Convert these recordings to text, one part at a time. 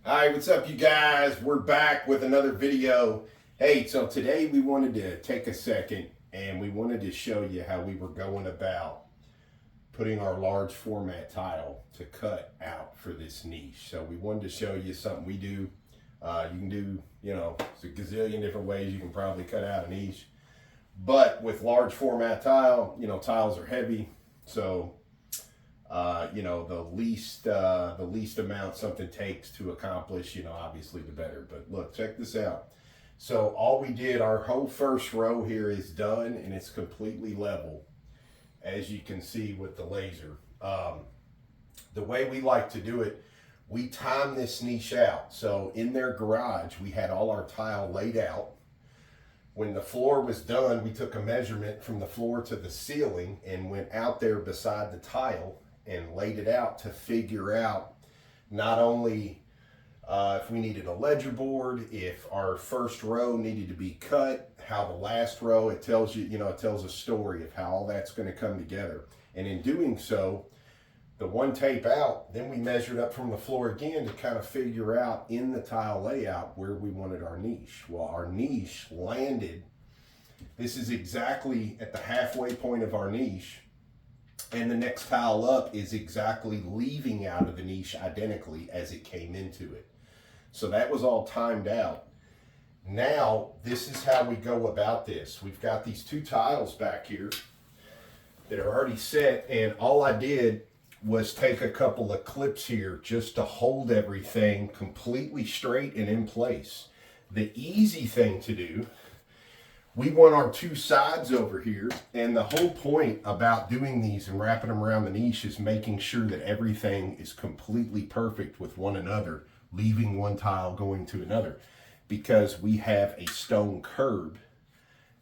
All right, what's up, you guys? We're back with another video. Hey, so today we wanted to take a second and we wanted to show you how we were going about putting our large format tile to cut out for this niche. So we wanted to show you something we do. You can do, it's a gazillion different ways you can probably cut out a niche. But with large format tile, tiles are heavy. So the least amount something takes to accomplish, obviously the better. But look, check this out. So all we did, our whole first row here is done and it's completely level, as you can see with the laser. The way we like to do it, we time this niche out. So in their garage, we had all our tile laid out. When the floor was done, we took a measurement from the floor to the ceiling and went out there beside the tile and laid it out to figure out not only if we needed a ledger board, if our first row needed to be cut, how the last row, it tells you, it tells a story of how all that's going to come together. And in doing so, the one tape out, then we measured up from the floor again to kind of figure out in the tile layout where we wanted our niche. Well, our niche landed, this is exactly at the halfway point of our niche. And the next tile up is exactly leaving out of the niche identically as it came into it. So that was all timed out. Now, this is how we go about this. We've got these two tiles back here that are already set, and all I did was take a couple of clips here just to hold everything completely straight and in place. The easy thing to do, we want our two sides over here, and the whole point about doing these and wrapping them around the niche is making sure that everything is completely perfect with one another, leaving one tile going to another, because we have a stone curb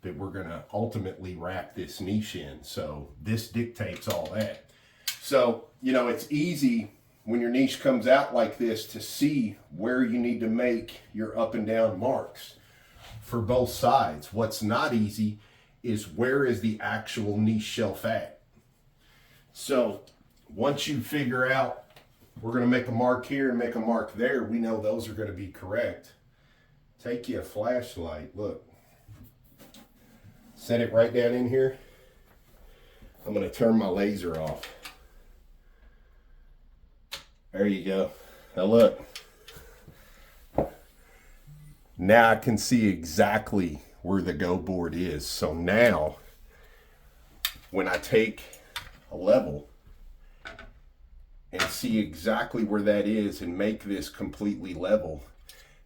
that we're going to ultimately wrap this niche in. So this dictates all that. So, it's easy when your niche comes out like this to see where you need to make your up and down marks for both sides. What's not easy is where is the actual niche shelf at. So once you figure out we're going to make a mark here and make a mark there, we know those are going to be correct. Take you a flashlight, look, set it right down in here. I'm going to turn my laser off. There you go. Now look. Now I can see exactly where the go board is. So now, when I take a level and see exactly where that is and make this completely level,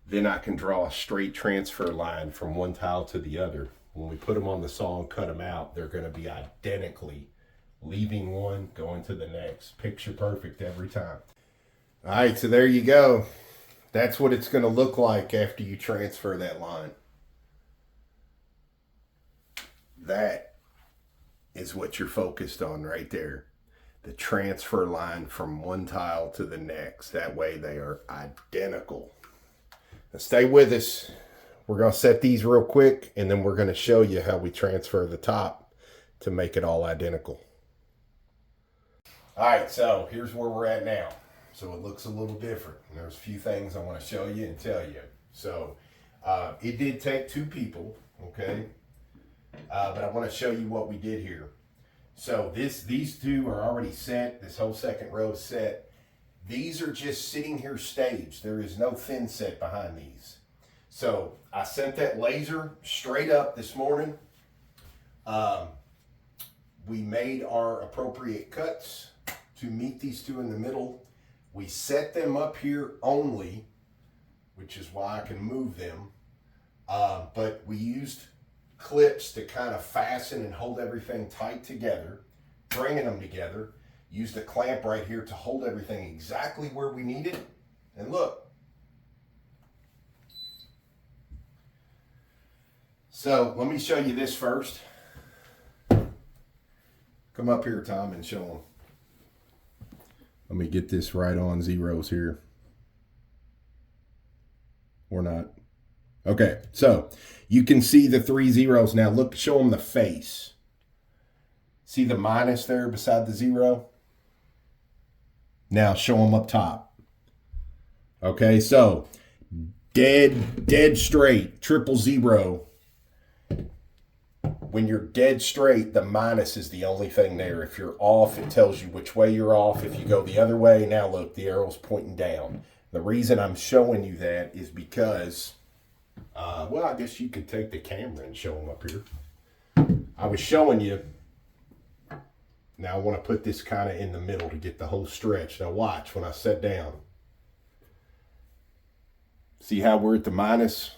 then I can draw a straight transfer line from one tile to the other. When we put them on the saw and cut them out, they're going to be identically, leaving one, going to the next. Picture perfect every time. All right, so there you go. That's what it's going to look like after you transfer that line. That is what you're focused on right there. The transfer line from one tile to the next. That way they are identical. Now stay with us. We're going to set these real quick, and then we're going to show you how we transfer the top to make it all identical. All right, so here's where we're at now. So it looks a little different. And there's a few things I want to show you and tell you. So it did take two people, okay? But I want to show you what we did here. So these two are already set. This whole second row is set. These are just sitting here staged. There is no thin set behind these. So I sent that laser straight up this morning. We made our appropriate cuts to meet these two in the middle. We set them up here only, which is why I can move them. But we used clips to kind of fasten and hold everything tight together, bringing them together. Used a clamp right here to hold everything exactly where we need it. And look. So let me show you this first. Come up here, Tom, and show them. Let me get this right on zeros here. Or not. Okay, so you can see the 3 zeros. Now look, show them the face. See the minus there beside the 0? Now show them up top. Okay, so dead straight, 000. When you're dead straight, the minus is the only thing there. If you're off, it tells you which way you're off. If you go the other way, now look, the arrow's pointing down. The reason I'm showing you that is because, well, I guess you could take the camera and show them up here. I was showing you. Now I want to put this kind of in the middle to get the whole stretch. Now watch when I set down. See how we're at the minus?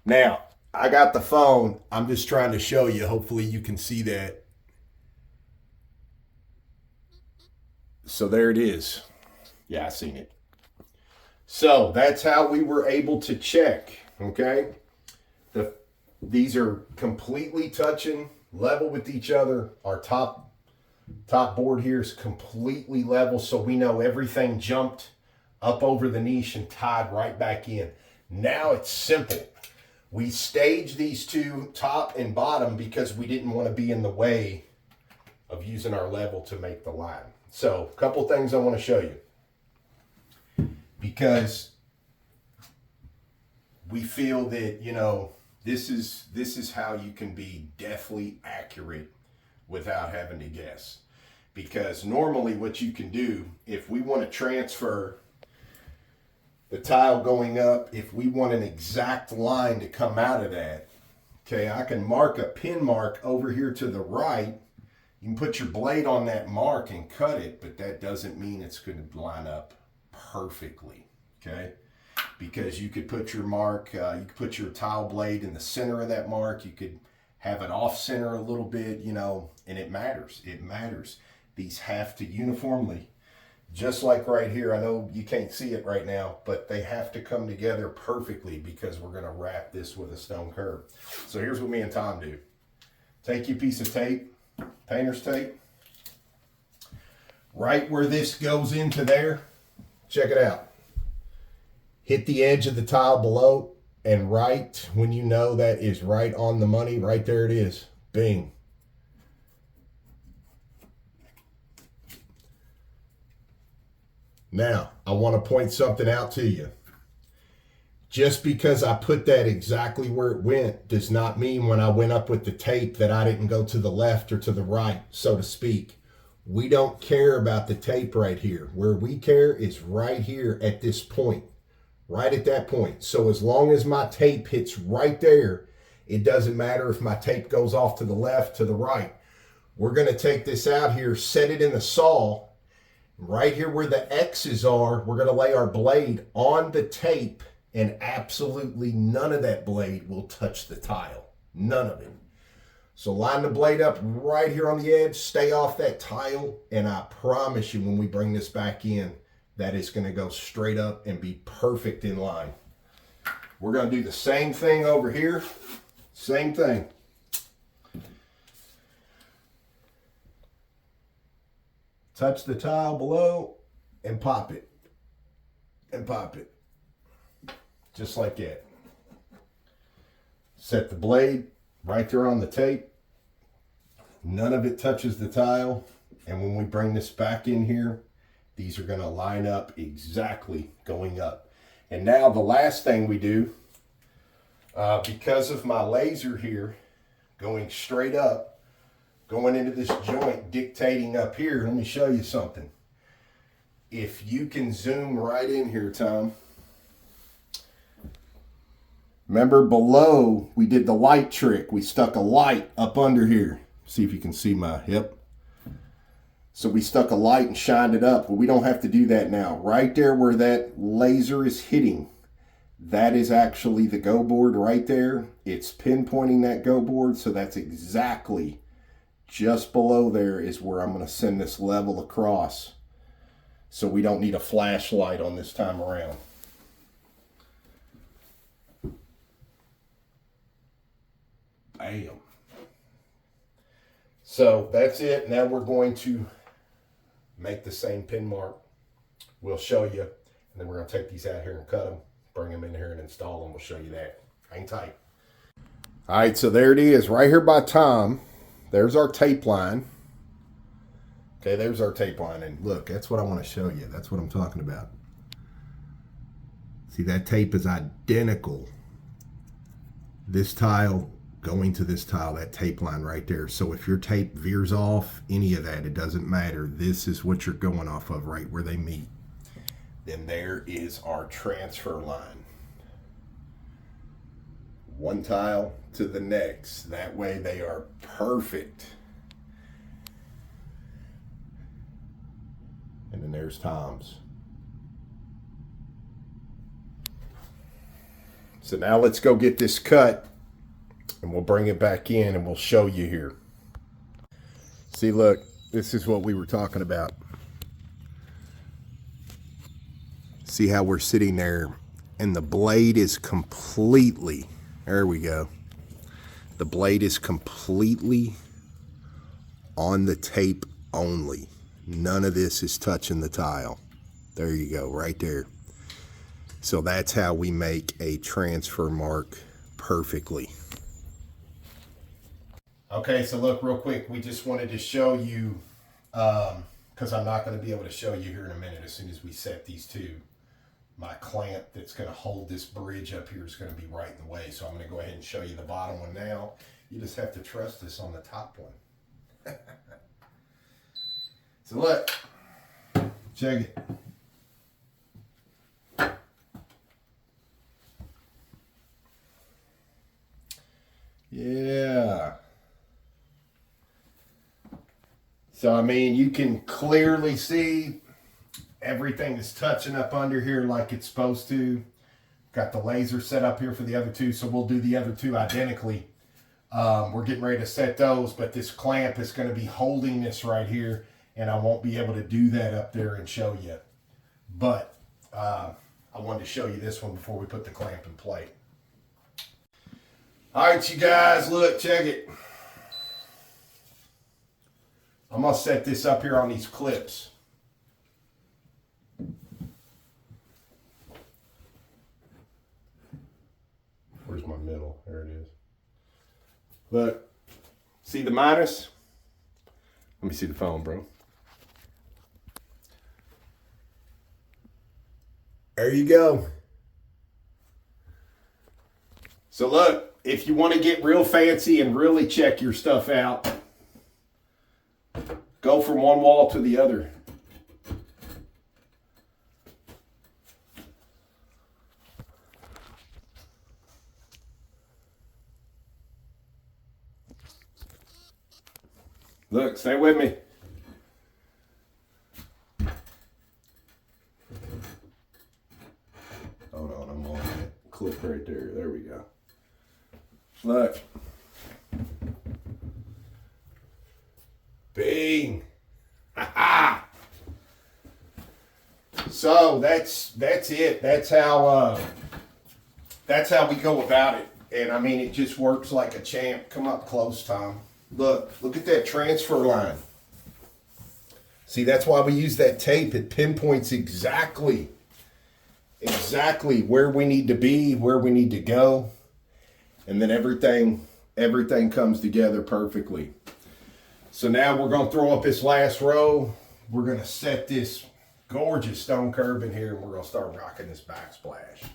Now, I got the phone. I'm just trying to show you. Hopefully you can see that. So there it is. Yeah, I seen it. So that's how we were able to check, okay? These are completely touching, level with each other. Our top board here is completely level, so we know everything jumped up over the niche and tied right back in. Now it's simple. We staged these two, top and bottom, because we didn't want to be in the way of using our level to make the line. So a couple things I want to show you, because we feel that, you know, this is how you can be deathly accurate without having to guess. Because normally what you can do, if we want to transfer the tile going up, if we want an exact line to come out of that, okay, I can mark a pin mark over here to the right. You can put your blade on that mark and cut it, but that doesn't mean it's going to line up perfectly, okay? Because you could put your mark, you could put your tile blade in the center of that mark. You could have it off center a little bit, you know, and it matters. It matters. These have to uniformly, just like right here, I know you can't see it right now, but they have to come together perfectly because we're going to wrap this with a stone curve. So here's what me and Tom do. Take your piece of tape, painter's tape, right where this goes into there, check it out. Hit the edge of the tile below, and right when you know that is right on the money, right there it is. Bing. Now, I want to point something out to you. Just because I put that exactly where it went does not mean when I went up with the tape that I didn't go to the left or to the right, so to speak. We don't care about the tape right here. Where we care is right here at this point, right at that point. So as long as my tape hits right there, it doesn't matter if my tape goes off to the left, to the right. We're going to take this out here, set it in the saw. Right here where the X's are, we're going to lay our blade on the tape, and absolutely none of that blade will touch the tile. None of it. So line the blade up right here on the edge, stay off that tile, and I promise you when we bring this back in, that is going to go straight up and be perfect in line. We're going to do the same thing over here. Same thing. Touch the tile below and pop it. And pop it. Just like that. Set the blade right there on the tape. None of it touches the tile. And when we bring this back in here, these are going to line up exactly going up. And now the last thing we do, because of my laser here going straight up, going into this joint, dictating up here, let me show you something. If you can zoom right in here, Tom. Remember below, we did the light trick. We stuck a light up under here. See if you can see my hip. So we stuck a light and shined it up. Well, we don't have to do that now. Right there where that laser is hitting, that is actually the go board right there. It's pinpointing that go board, so that's exactly just below there is where I'm going to send this level across. So we don't need a flashlight on this time around. Bam. So that's it. Now we're going to make the same pin mark. We'll show you. And then we're going to take these out here and cut them. Bring them in here and install them. We'll show you that. Hang tight. All right, so there it is right here by Tom. There's our tape line. Okay, there's our tape line. And look, that's what I want to show you. That's what I'm talking about. See, that tape is identical. This tile going to this tile, that tape line right there. So if your tape veers off any of that, it doesn't matter. This is what you're going off of right where they meet. Then there is our transfer line. One tile to the next. That way they are perfect. And then there's Tom's. So now let's go get this cut and we'll bring it back in and we'll show you here. See, look, this is what we were talking about. See how we're sitting there and the blade is completely, there we go. The blade is completely on the tape only. None of this is touching the tile. There you go, right there. So that's how we make a transfer mark perfectly. Okay, so look real quick, we just wanted to show you, because I'm not going to be able to show you here in a minute as soon as we set these two. My clamp that's going to hold this bridge up here is going to be right in the way. So I'm going to go ahead and show you the bottom one now. You just have to trust us on the top one. So look, check it. Yeah. So, I mean, you can clearly see everything is touching up under here like it's supposed to. Got the laser set up here for the other two, so we'll do the other two identically. We're getting ready to set those, but this clamp is going to be holding this right here, and I won't be able to do that up there and show you. But I wanted to show you this one before we put the clamp in plate. All right, you guys, look, check it. I'm going to set this up here on these clips. Where's my middle? There it is. Look, see the minus? Let me see the phone, bro. There you go. So look, if you want to get real fancy and really check your stuff out, go from one wall to the other. Look, stay with me. Hold on, I'm on that clip right there. There we go. Look. Bing. So that's it. That's how we go about it. And I mean, it just works like a champ. Come up close, Tom. Look at that transfer line. See, that's why we use that tape. It pinpoints exactly where we need to be, where we need to go. And then everything comes together perfectly. So now we're going to throw up this last row. We're going to set this gorgeous stone curb in here, and we're going to start rocking this backsplash.